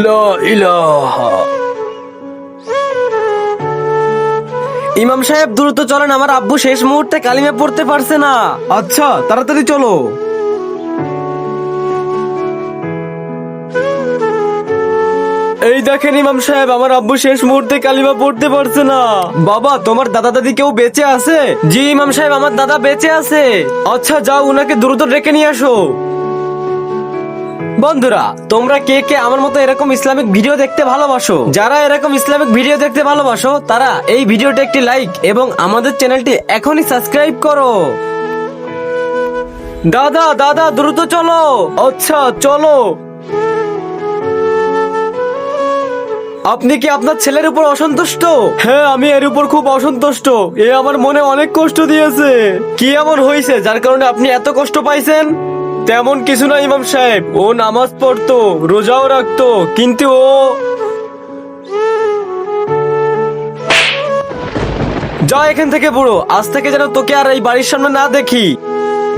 লা ইলাহা। ইমাম সাহেব দ্রুত চলেন, আমার আব্বু শেষ মুহূর্তে কালিমা পড়তে পারছে না। আচ্ছা, তাড়াতাড়ি চলো। এই দেখেন ইমাম সাহেব, আমার আব্বু শেষ মুহূর্তে কালিমা পড়তে পারছে না। বাবা, তোমার দাদা দাদি কেউ বেঁচে আছে? জি ইমাম সাহেব, আমার দাদা বেঁচে আছে। আচ্ছা, যাও উনাকে দ্রুত ডেকে নিয়ে আসো। বন্ধুরা, তোমরা কে কে আমার মতো এরকম ইসলামিক ভিডিও দেখতে ভালোবাসো? যারা এরকম ইসলামিক ভিডিও দেখতে ভালোবাসো তারা এই ভিডিওতে একটি লাইক এবং আমাদের চ্যানেলটি এখনই সাবস্ক্রাইব করো। দাদা দাদা দ্রুত চলো। আচ্ছা, চলো। আপনি কি আপনার ছেলের উপর অসন্তুষ্ট? হ্যাঁ, আমি এর উপর খুব অসন্তুষ্ট। এ আমার মনে অনেক কষ্ট দিয়েছে। কি এমন হয়েছে যার কারণে আপনি এত কষ্ট পাইছেন? তেমন কিছু না ইমাম সাহেব, ও নামাজ পড়তো, রোজাও রাখতো, কিন্তু ও যা এখান থেকে বুড়ো, আজ থেকে যেন তোকে আর এই বাড়ির সামনে না দেখি।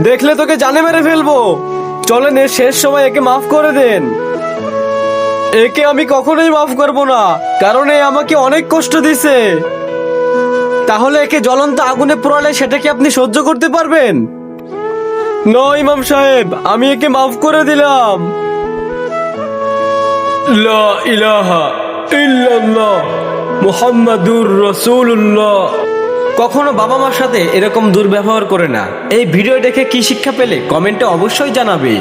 দেখলে তোকে জানে মেরে ফেলবো। চলেন, এর শেষ সময় একে মাফ করে দেন। একে আমি কখনোই মাফ করব না, কারণ এ আমাকে অনেক কষ্ট দিছে। তাহলে একে জ্বলন্ত আগুনে পোড়ালে সেটা কি আপনি সহ্য করতে পারবেন? না ইমাম সাহেব, আমি একে মাফ করে দিলাম। লা ইলাহা ইল্লাল্লাহ মুহাম্মাদুর রাসূলুল্লাহ। কখনো বাবা মার সাথে এরকম দুর্ব্যবহার করে না। এই ভিডিও দেখে কি শিক্ষা পেলে কমেন্টে অবশ্যই জানাবে।